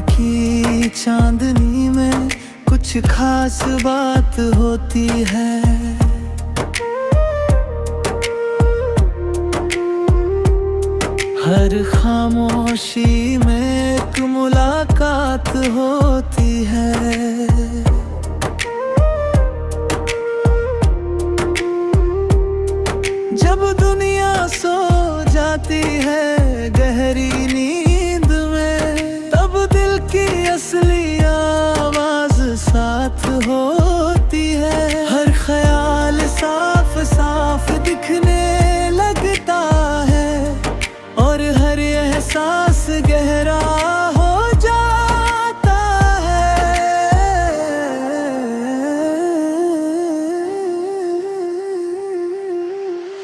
की चांदनी में कुछ खास बात होती है। हर खामोशी में एक मुलाकात होती है। जब दुनिया सो जाती है गहरी नींद में, तब दिल की असली आवाज साथ होती है। हर ख्याल साफ साफ दिखने लगता है और हर एहसास गहरा हो जाता है।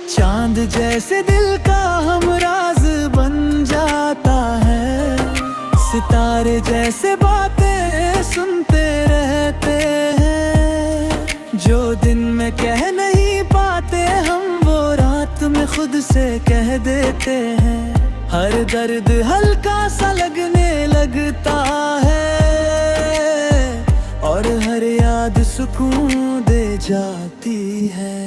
चांद जैसे दिल का हमराज बन जाता है। सितारे जैसे बातें सुनते रहते हैं। जो दिन में कह नहीं पाते हम, वो रात में खुद से कह देते हैं। हर दर्द हल्का सा लगने लगता है और हर याद सुकून दे जाती है।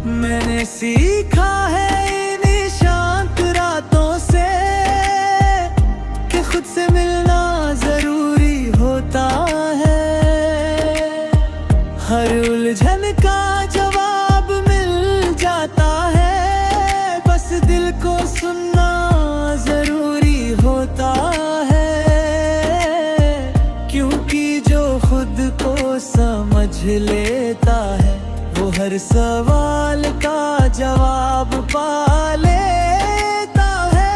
मैंने सीखा है इन शांत रातों से कि खुद से मिलना जरूरी होता है। हर उलझन का जवाब मिल जाता है, बस दिल को सुनना जरूरी होता है। क्योंकि जो खुद को समझ लेता है, वो हर सवाल का जवाब पा लेता है।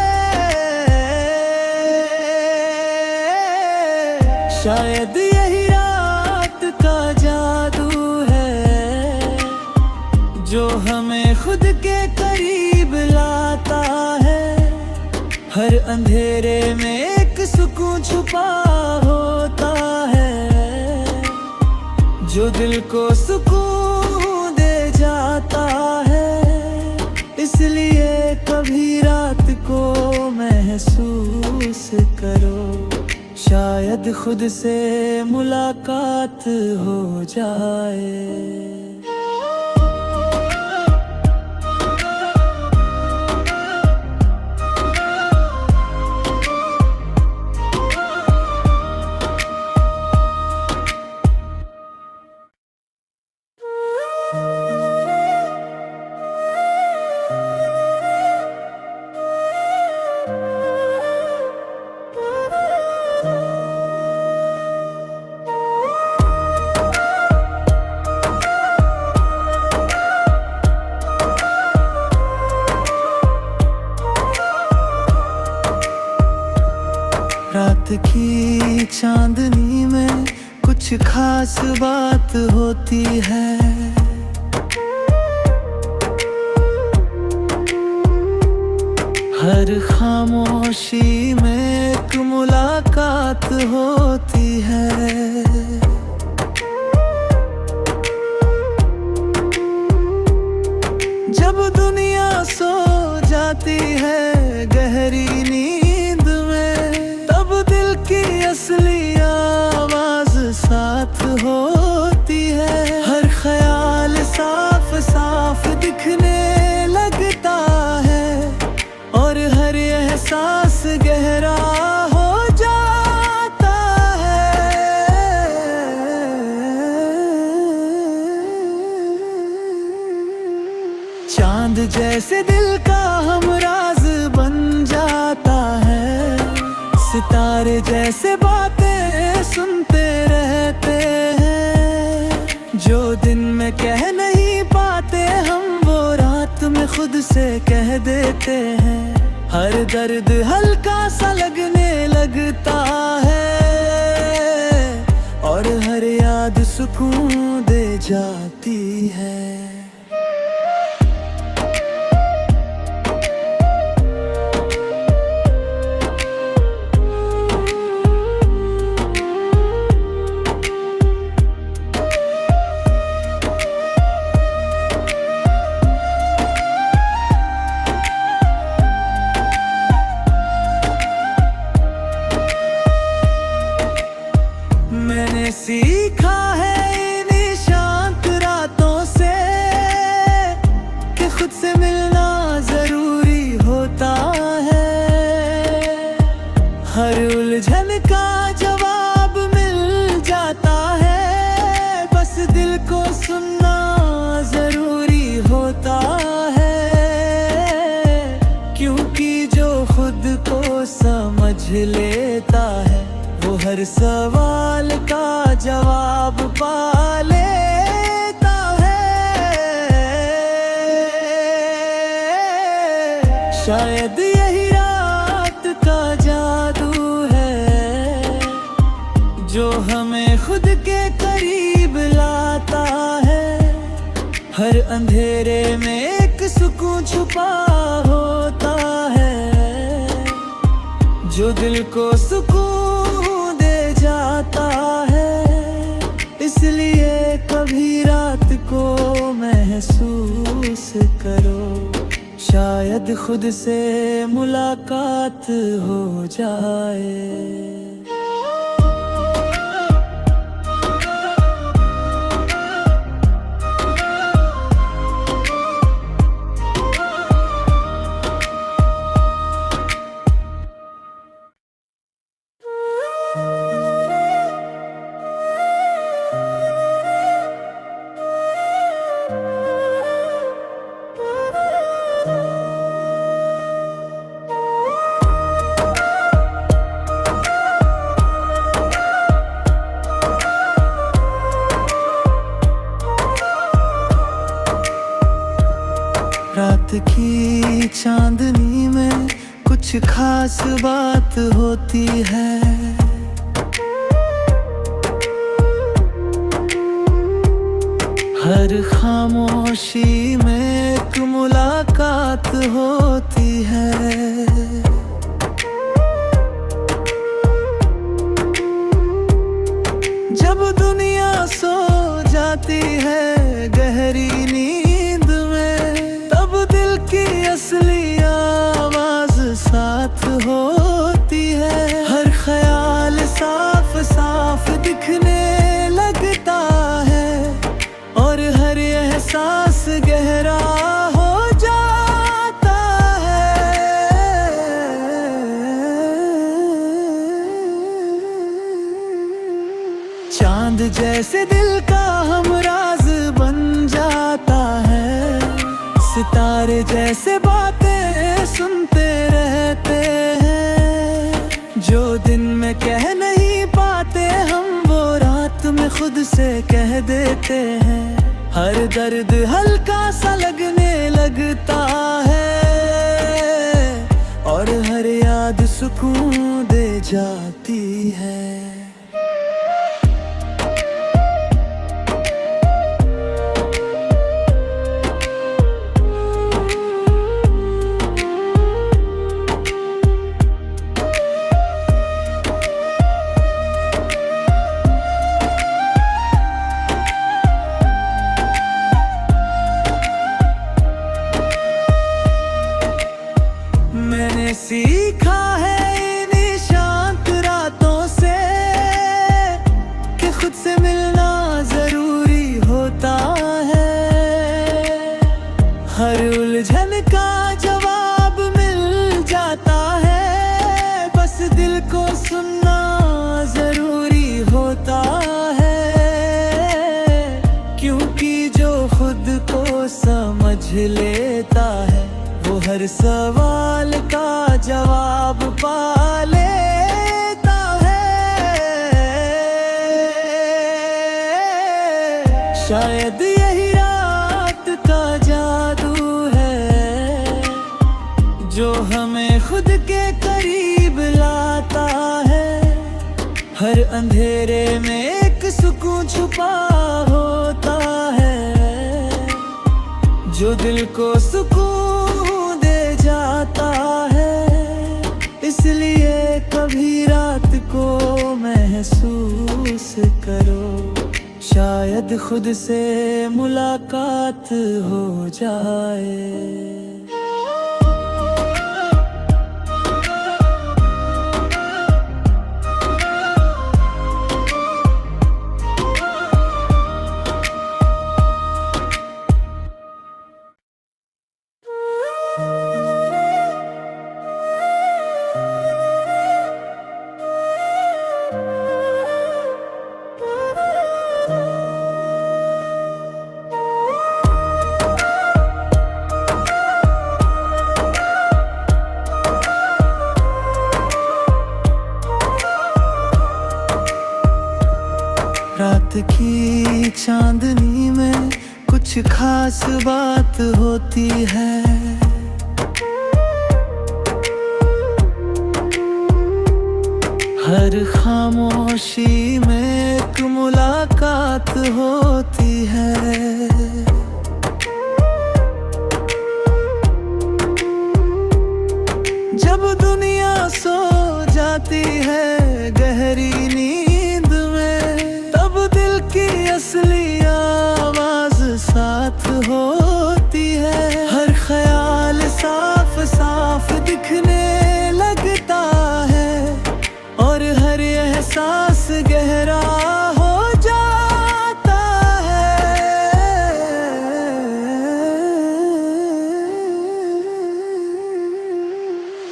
शायद यही रात का जादू है जो हमें खुद के करीब लाता है। हर अंधेरे में एक सुकून छुपा होता है, जो दिल को सुकून दे जाता है। इसलिए कभी रात को महसूस करो, शायद खुद से मुलाकात हो जाए। रात की चांदनी में कुछ खास बात होती है। हर खामोशी में एक मुलाकात होती है। जब दुनिया सो जाती है गहरी नींद में, तब दिल की असली आवाज साथ होती है। हर ख्याल साफ साफ दिखने लगता है और हर एहसास गहरा हो जाता है। चांद जैसे दिल का हमराज बन जाता है। सितारे जैसे बातें सुनते रहते हैं। जो दिन में कह नहीं पाते हम, वो रात में खुद से कह देते हैं। हर दर्द हल्का सा लगने लगता है और हर याद सुकून दे जाती है। मैंने सीखा है इन शांत रातों से कि खुद से मिलना जरूरी होता है। हर उलझन का जवाब मिल जाता है, बस दिल को सुनना जरूरी होता है। क्योंकि जो खुद को समझ लेता है वो हर सवाल का जवाब पा लेता है। शायद यही रात का जादू है जो हमें खुद के करीब लाता है। हर अंधेरे में एक सुकून छुपा होता है जो दिल को सुकून दे जाता है। इसलिए कभी रात को महसूस करो, शायद खुद से मुलाकात हो जाए। रात की चांदनी में कुछ खास बात होती है। हर खामोशी में एक मुलाकात होती है। जब दुनिया सो जाती है गहरी नींद में, तब दिल की असली आवाज साथ होती है। हर ख्याल साफ साफ दिखने लगता है और हर एहसास गहरा हो जाता है। चांद जैसे दिल का हमराज बन जाता है। सितारे जैसे बातें सुनते रहते हैं। जो दिन में कह नहीं पाते हम वो रात में खुद से कह देते हैं। हर दर्द हल्का सा लगने लगता है और हर याद सुकून दे जाती है। मैंने सीखा है इन शांत रातों से कि खुद से मिलना जरूरी होता है। हर उलझन का जवाब मिल जाता है, बस दिल को सुनना जरूरी होता है। क्योंकि जो खुद को समझ लेता है वो हर सवाल का जवाब पा लेता है। शायद यही रात का जादू है जो हमें खुद के करीब लाता है। हर अंधेरे में एक सुकून छुपा होता है, जो दिल को सुकून दे जाता है। इसलिए कभी रात को महसूस करो, शायद खुद से मुलाकात हो जाए। रात की चांदनी में कुछ खास बात होती है, हर खामोशी में एक मुलाकात होती है। जब दुनिया सो जाती है गहरी नींद में, तब दिल की असली आवाज साथ होती है। हर ख्याल साफ साफ दिखने लगता है और हर एहसास गहरा हो जाता है।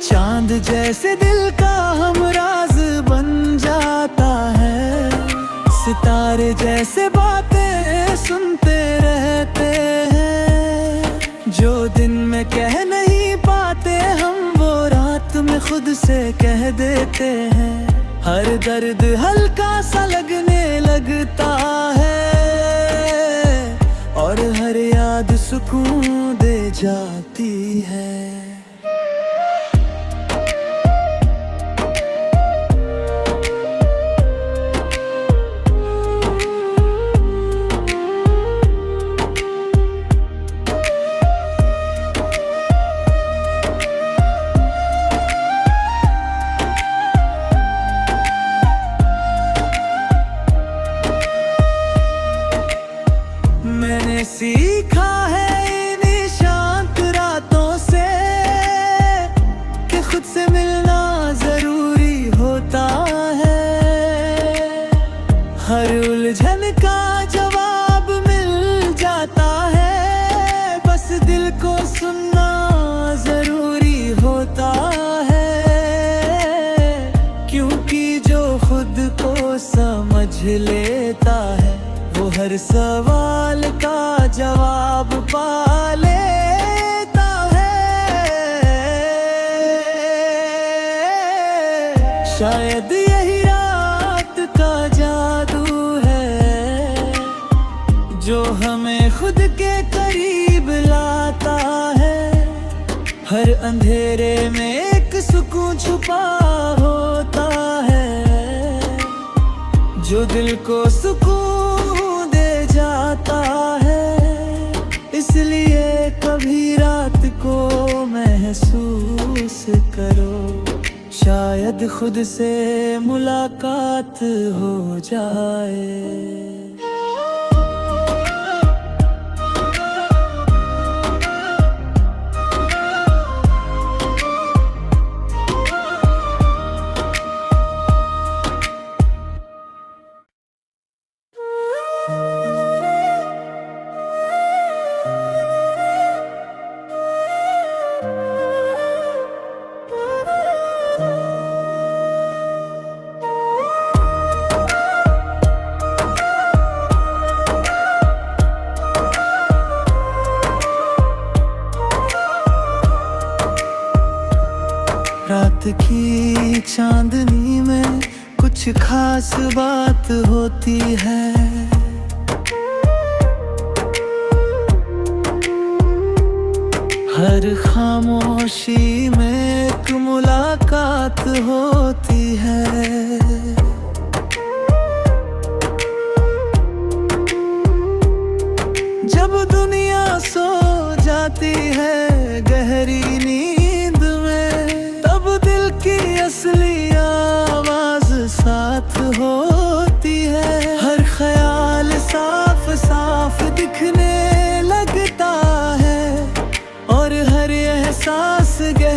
चांद जैसे दिल का हमराज बन जाता है, सितारे जैसे बातें सुनते रहते हैं। जो दिन में कह नहीं पाते हम, वो रात में खुद से कह देते हैं। हर दर्द हल्का सा लगने लगता है और हर याद सुकून दे जाती है। मैंने सीखा है इन शांत रातों से कि खुद से मिलना जरूरी होता है। हर उलझन का जवाब मिल जाता है, बस दिल को सुनना जरूरी होता है। क्योंकि जो खुद को समझ लेता है, वो हर सवाल का जवाब पा लेता है। शायद यही रात का जादू है, जो हमें खुद के करीब लाता है। हर अंधेरे में एक सुकून छुपा होता है, जो दिल को सुकून दे जाता है। इसलिए कभी रात को महसूस करो, शायद खुद से मुलाकात हो जाए। रात की चांदनी में कुछ खास बात होती है, हर खामोशी में एक मुलाकात होती है।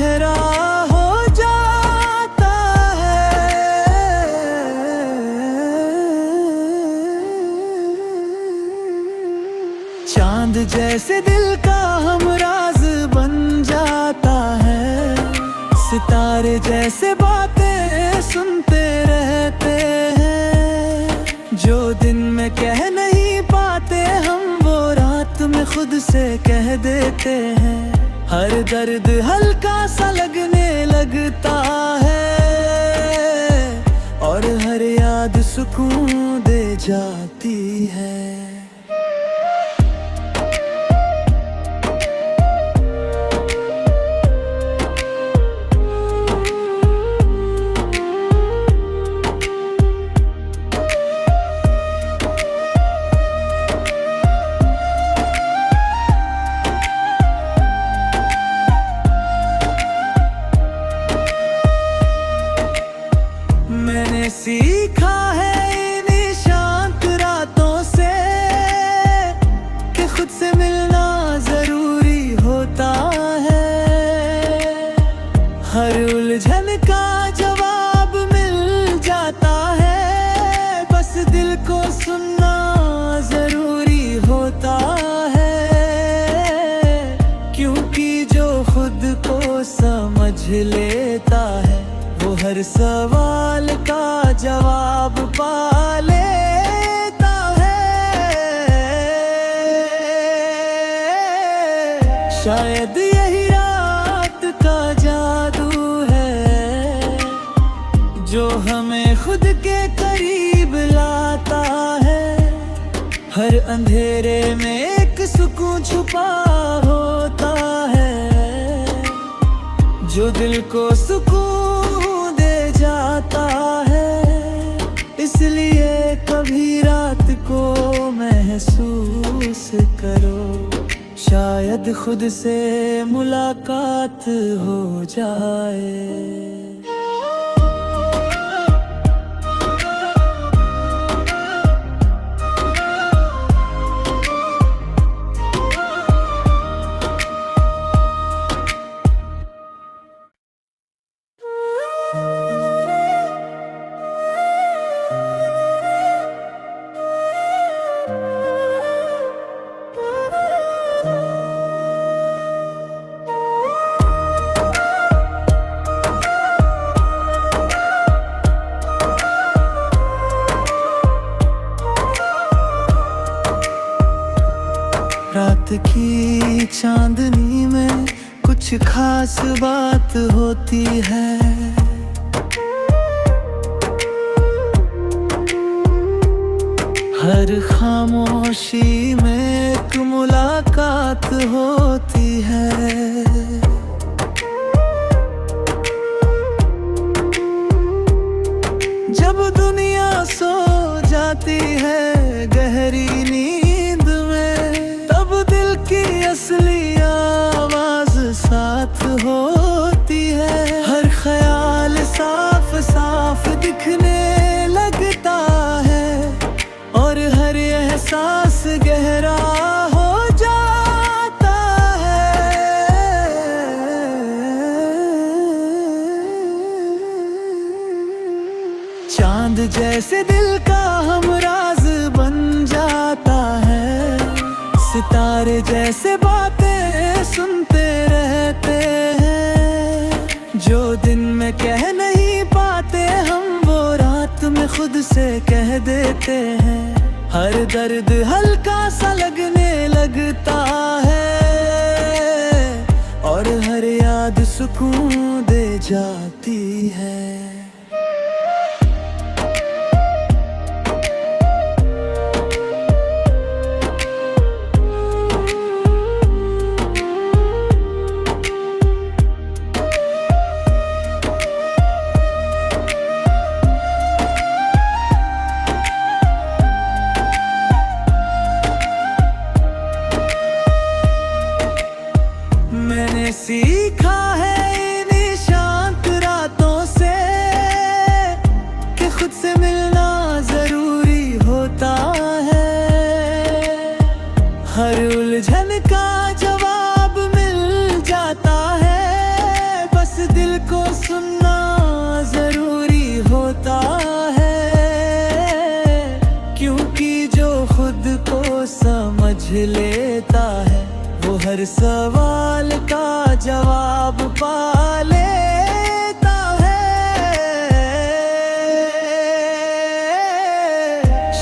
गहरा हो जाता है। चांद जैसे दिल का हमराज बन जाता है, सितारे जैसे बातें सुनते रहते हैं। जो दिन में कह नहीं पाते हम, वो रात में खुद से कह देते हैं। हर दर्द हल्का सा लगने लगता है, और हर याद सुकून दे जाती है। मैंने सीखा है इन शांत रातों से कि खुद से मिलना जरूरी होता है। हर उलझन का जवाब मिल जाता है, बस दिल को सुनना जरूरी होता है। क्योंकि जो खुद को समझ लेता है, वो हर सवाल का जवाब पा लेता है। शायद यही रात का जादू है, जो हमें खुद के करीब लाता है। हर अंधेरे में एक सुकून छुपा होता है, जो दिल को सुकून दे जाता है। इसलिए कभी रात को महसूस करो, शायद खुद से मुलाकात हो जाए। रात की चांदनी में कुछ खास बात होती है। हर खामोशी में एक मुलाकात होती है। जब दुनिया सो जाती है गहरी नींद में, तब दिल की असली आवाज साथ होती है। हर ख्याल साफ साफ दिखने लगता है, और हर एहसास गहरा हो जाता है। चांद जैसे दिल का हमराज बन जाता है, सितारे जैसे बातें सुनते रहते हैं। जो दिन में कह नहीं पाते हम, वो रात में खुद से कह देते हैं। हर दर्द हल्का सा लगने लगता है, और हर याद सुकून दे जाती है। मैंने सीखा है इन शांत रातों से लेता है, वो हर सवाल का जवाब पा लेता है।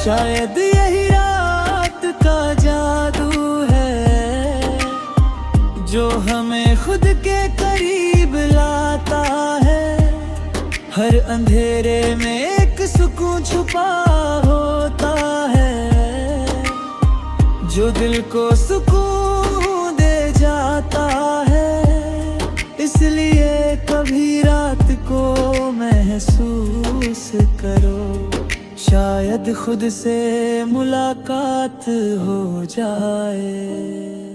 शायद यही रात का जादू है जो हमें खुद के करीब लाता है। हर अंधेरे में एक सुकून छुपा होता है जो दिल को सुकून दे जाता है। इसलिए कभी रात को महसूस करो, शायद खुद से मुलाकात हो जाए।